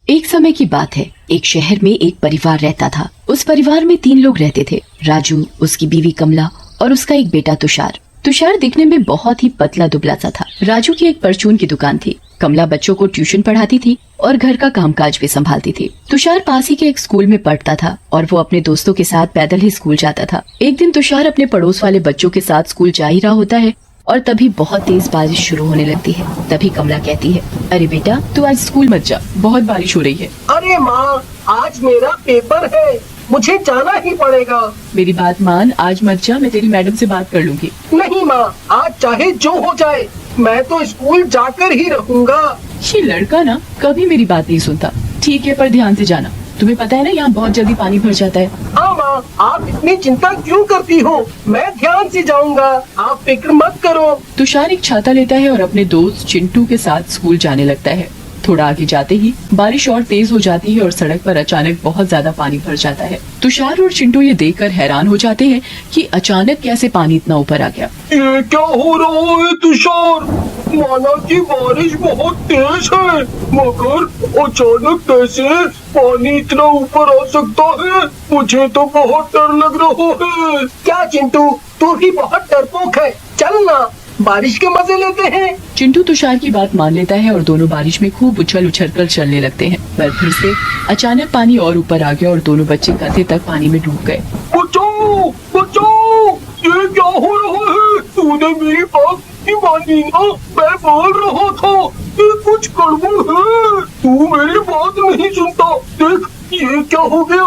एक समय की बात है, एक शहर में एक परिवार रहता था। उस परिवार में 3 लोग रहते थे, राजू, उसकी बीवी कमला और उसका एक बेटा तुषार। तुषार दिखने में बहुत ही पतला दुबला सा था। राजू की एक परचून की दुकान थी। कमला बच्चों को ट्यूशन पढ़ाती थी और घर का कामकाज भी संभालती थी। तुषार पास ही के एक स्कूल में पढ़ता था और वो अपने दोस्तों के साथ पैदल ही स्कूल जाता था। एक दिन तुषार अपने पड़ोस वाले बच्चों के साथ स्कूल जा ही रहा होता है और तभी बहुत तेज बारिश शुरू होने लगती है। तभी कमला कहती है, अरे बेटा, तू आज स्कूल मत जा, बहुत बारिश हो रही है। अरे माँ, आज मेरा पेपर है, मुझे जाना ही पड़ेगा। मेरी बात मान, आज मत जा, मैं तेरी मैडम से बात कर लूंगी। नहीं माँ, आज चाहे जो हो जाए, मैं तो स्कूल जाकर ही रहूँगा। ये लड़का ना कभी मेरी बात नहीं सुनता। ठीक है, पर ध्यान से जाना। तुम्हें पता है ना, यहाँ बहुत जल्दी पानी भर जाता है। हाँ माँ, आप इतनी चिंता क्यों करती हो? मैं ध्यान से जाऊँगा, आप फिक्र मत करो। तुषार एक छाता लेता है और अपने दोस्त चिंटू के साथ स्कूल जाने लगता है। थोड़ा आगे जाते ही बारिश और तेज हो जाती है और सड़क पर अचानक बहुत ज्यादा पानी भर जाता है। तुषार और चिंटू ये देखकर हैरान हो जाते हैं कि अचानक कैसे पानी इतना ऊपर आ गया। ये क्या हो रहा है तुषार? माना कि बारिश बहुत तेज है, मगर अचानक कैसे पानी इतना ऊपर आ सकता है? मुझे तो बहुत डर लग रहा है। क्या चिंटू, तू भी बहुत डरपोक है। चल ना, बारिश के मजे लेते हैं। चिंटू तुषार की बात मान लेता है और दोनों बारिश में खूब उछल उछल कर चलने लगते हैं। पर फिर से अचानक पानी और ऊपर आ गया और दोनों बच्चे कंधे तक पानी में डूब गए। बचाओ, बचाओ, ये क्या हो रहा है? तूने मेरी बात नहीं मानी ना? मैं बोल रहा था ये कुछ गड़बड़ है। तू मेरी बात नहीं सुनता। देख, ये क्या हो गया?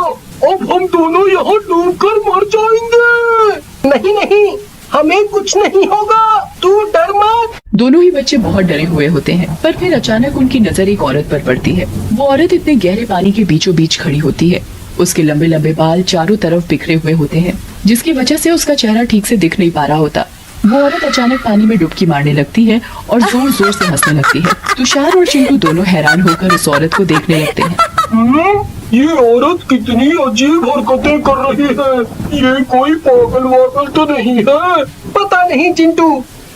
अब हम दोनों यहाँ डूब कर मर जाएंगे। नहीं नहीं, हमें कुछ नहीं होगा, तू डर मत। दोनों ही बच्चे बहुत डरे हुए होते हैं, पर फिर अचानक उनकी नजर एक औरत पर पड़ती है। वो औरत इतने गहरे पानी के बीचों बीच खड़ी होती है। उसके लंबे लंबे बाल चारों तरफ बिखरे हुए होते हैं, जिसकी वजह से उसका चेहरा ठीक से दिख नहीं पा रहा होता। वो औरत अचानक पानी में डुबकी मारने लगती है और जोर जोर से हंसने लगती है। तुषार और चिंटू दोनों हैरान होकर उस औरत को देखने लगते हैं। ये औरत कितनी अजीब हरकतें कर रही है। ये कोई पागल वागल तो नहीं है? पता नहीं चिंटू,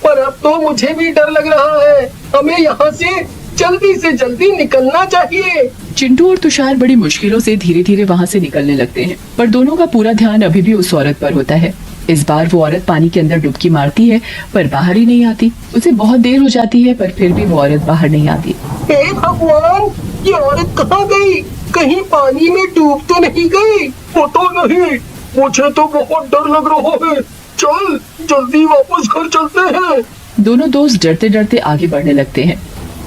पर अब तो मुझे भी डर लग रहा है। हमें यहाँ से जल्दी निकलना चाहिए। चिंटू और तुषार बड़ी मुश्किलों से धीरे धीरे वहाँ से निकलने लगते हैं, पर दोनों का पूरा ध्यान अभी भी उस औरत पर होता है। इस बार वो औरत पानी के अंदर डुबकी मारती है, पर बाहर ही नहीं आती। उसे बहुत देर हो जाती है, पर फिर भी वो औरत बाहर नहीं आती। हे भगवान, ये औरत कहाँ गई? कहीं पानी में डूब तो नहीं गई? पता नहीं, मुझे तो बहुत डर लग रहा है। चल, जल्दी वापस घर चलते हैं। दोनों दोस्त डरते डरते आगे बढ़ने लगते हैं।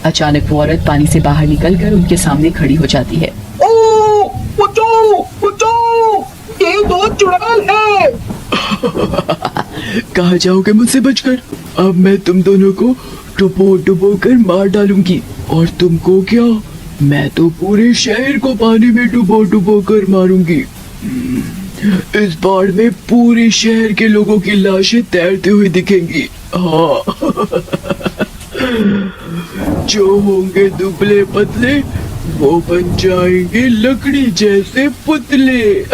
अचानक वो औरत पानी से बाहर निकलकर उनके सामने खड़ी हो जाती है। ओ, बचाओ, बचाओ, ये 2 चुड़ैल है। कहाँ जाओगे मुझसे बचकर? अब मैं तुम दोनों को डुबो डुबो कर मार डालूंगी। और तुमको क्या? मैं तो पूरे शहर को पानी में डुबो डुबो कर मारूंगी। इस बाढ़ में पूरे शहर के लोगों की लाशें तैरती हुई दिखेंगी। हाँ। जो होंगे दुबले पतले, वो बन जाएंगे लकड़ी जैसे पुतले।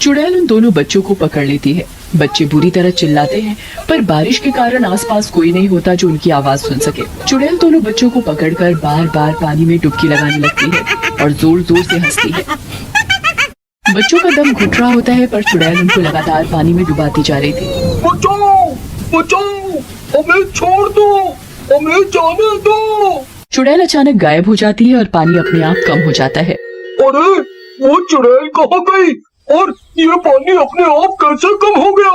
चुड़ैल उन दोनों बच्चों को पकड़ लेती है। बच्चे बुरी तरह चिल्लाते हैं, पर बारिश के कारण आसपास कोई नहीं होता जो उनकी आवाज सुन सके। चुड़ैल दोनों बच्चों को पकड़कर बार बार पानी में डुबकी लगाने लगती है और जोर जोर से हंसती है। बच्चों का दम घुट रहा होता है, पर चुड़ैल उनको लगातार पानी में डुबाती जा रही थी। बचाओ, बचाओ, हमें छोड़ दो, हमें जाने दो। चुड़ैल अचानक गायब हो जाती है और पानी अपने आप कम हो जाता है। अरे, वो चुड़ैल कहाँ गई? और ये पानी अपने आप कैसे कम हो गया?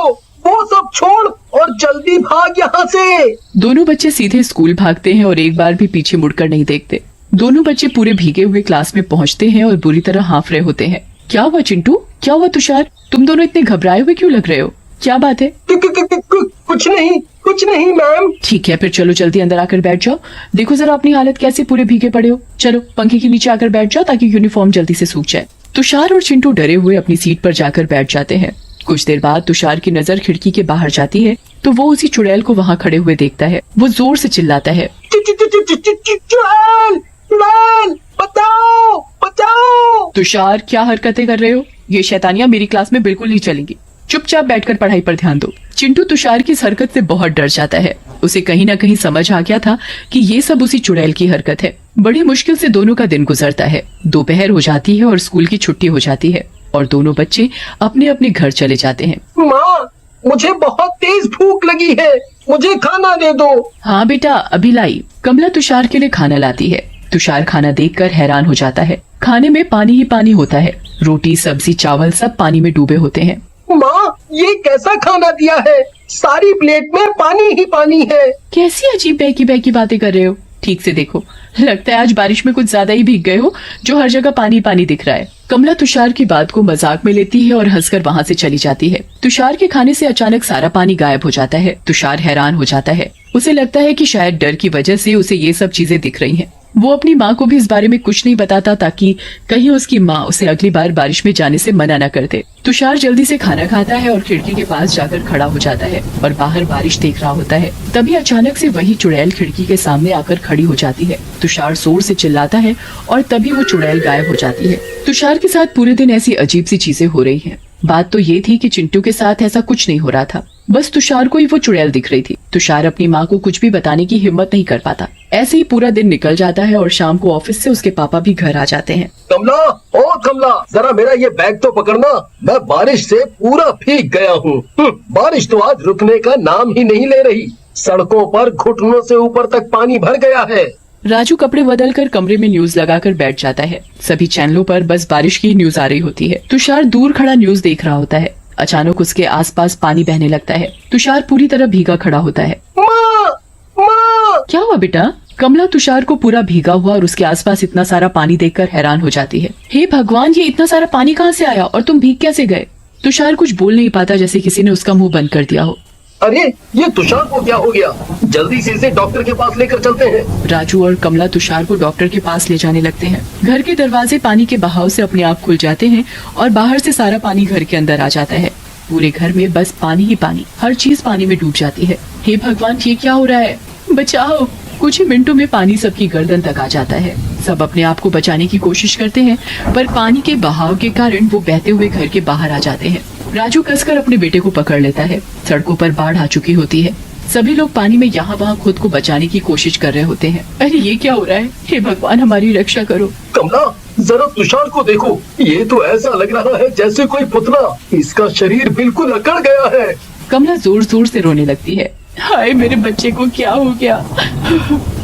वो सब छोड़ और जल्दी भाग यहाँ से। दोनों बच्चे सीधे स्कूल भागते हैं और एक बार भी पीछे मुड़कर नहीं देखते। दोनों बच्चे पूरे भीगे हुए क्लास में पहुँचते हैं और बुरी तरह हांफ रहे होते हैं। क्या हुआ चिंटू? क्या हुआ तुषार? तुम दोनों इतने घबराए हुए क्यों लग रहे हो? क्या बात है? कुछ नहीं, कुछ नहीं मैम। ठीक है, फिर चलो जल्दी अंदर आकर बैठ जाओ। देखो जरा अपनी हालत कैसे, पूरे भीगे पड़े हो। चलो पंखे के नीचे आकर बैठ जाओ ताकि यूनिफॉर्म जल्दी से सूख जाए। तुषार और चिंटू डरे हुए अपनी सीट पर जाकर बैठ जाते हैं। कुछ देर बाद तुषार की नजर खिड़की के बाहर जाती है तो वो उसी चुड़ैल को वहाँ खड़े हुए देखता है। वो जोर से चिल्लाता है, चुड़ैल, चुड़ैल, बचाओ, बचाओ। तुषार क्या हरकतें कर रहे हो? ये शैतानियां मेरी क्लास में बिल्कुल नहीं चलेंगी। चुपचाप बैठकर पढ़ाई पर ध्यान दो। चिंटू तुषार की इस हरकत से बहुत डर जाता है। उसे कहीं ना कहीं समझ आ गया था कि ये सब उसी चुड़ैल की हरकत है। बड़ी मुश्किल से दोनों का दिन गुजरता है। दोपहर हो जाती है और स्कूल की छुट्टी हो जाती है और दोनों बच्चे अपने अपने घर चले जाते हैं। माँ, मुझे बहुत तेज भूख लगी है, मुझे खाना दे दो। हाँ बेटा, अभी लाई। कमला तुषार के लिए खाना लाती है। तुषार खाना देखकर हैरान हो जाता है। खाने में पानी ही पानी होता है। रोटी, सब्जी, चावल सब पानी में डूबे होते हैं। माँ, ये कैसा खाना दिया है? सारी प्लेट में पानी ही पानी है। कैसी अजीब बहकी बहकी बातें कर रहे हो? ठीक से देखो, लगता है आज बारिश में कुछ ज्यादा ही भीग गए हो, जो हर जगह पानी पानी दिख रहा है। कमला तुषार की बात को मजाक में लेती है और हंसकर वहाँ से चली जाती है। तुषार के खाने से अचानक सारा पानी गायब हो जाता है। तुषार हैरान हो जाता है। उसे लगता है कि शायद डर की वजह से उसे ये सब चीजें दिख रही हैं। वो अपनी माँ को भी इस बारे में कुछ नहीं बताता ताकि कहीं उसकी माँ उसे अगली बार बारिश में जाने से मना न कर दे। तुषार जल्दी से खाना खाता है और खिड़की के पास जाकर खड़ा हो जाता है और बाहर बारिश देख रहा होता है। तभी अचानक से वही चुड़ैल खिड़की के सामने आकर खड़ी हो जाती है। तुषार जोर से चिल्लाता है और तभी वो चुड़ैल गायब हो जाती है। तुषार के साथ पूरे दिन ऐसी अजीब सी चीजें हो रही हैं। बात तो ये थी कि चिंटू के साथ ऐसा कुछ नहीं हो रहा था, बस तुषार को ही वो चुड़ैल दिख रही थी। तुषार अपनी माँ को कुछ भी बताने की हिम्मत नहीं कर पाता। ऐसे ही पूरा दिन निकल जाता है और शाम को ऑफिस से उसके पापा भी घर आ जाते हैं। कमला, ओ कमला, जरा मेरा ये बैग तो पकड़ना, मैं बारिश से पूरा भीग गया हूँ। बारिश तो आज रुकने का नाम ही नहीं ले रही। सड़कों पर घुटनों से ऊपर तक पानी भर गया है। राजू कपड़े बदलकर कमरे में न्यूज लगाकर बैठ जाता है। सभी चैनलों पर बस बारिश की न्यूज आ रही होती है। तुषार दूर खड़ा न्यूज देख रहा होता है। अचानक उसके आसपास पानी बहने लगता है। तुषार पूरी तरह भीगा खड़ा होता है। माँ, माँ! क्या हुआ बेटा? कमला तुषार को पूरा भीगा हुआ और उसके आसपास इतना सारा पानी देखकर हैरान हो जाती है। हे भगवान, ये इतना सारा पानी कहाँ से आया और तुम भीग कैसे गए? तुषार कुछ बोल नहीं पाता, जैसे किसी ने उसका मुंह बंद कर दिया हो। अरे, ये तुषार को क्या हो गया? जल्दी से इसे डॉक्टर के पास लेकर चलते हैं। राजू और कमला तुषार को डॉक्टर के पास ले जाने लगते हैं। घर के दरवाजे पानी के बहाव से अपने आप खुल जाते हैं और बाहर से सारा पानी घर के अंदर आ जाता है। पूरे घर में बस पानी ही पानी, हर चीज पानी में डूब जाती है। हे भगवान, ये क्या हो रहा है? बचाओ! कुछ ही मिनटों में पानी सबकी गर्दन तक आ जाता है। सब अपने आप को बचाने की कोशिश करते हैं, पर पानी के बहाव के कारण वो बहते हुए घर के बाहर आ जाते हैं। राजू कसकर अपने बेटे को पकड़ लेता है। सड़कों पर बाढ़ आ चुकी होती है। सभी लोग पानी में यहाँ वहाँ खुद को बचाने की कोशिश कर रहे होते हैं। अरे ये क्या हो रहा है? हे भगवान, हमारी रक्षा करो। कमला, जरा तुषार को देखो, ये तो ऐसा लग रहा है जैसे कोई पुतला। इसका शरीर बिल्कुल अकड़ गया है। कमला जोर जोर से रोने लगती है। हाय, मेरे बच्चे को क्या हो गया?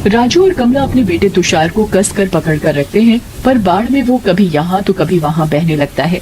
राजू और कमला अपने बेटे तुषार को कसकर पकड़ कर रखते हैं, पर बाढ़ में वो कभी यहाँ तो कभी वहाँ बहने लगता है।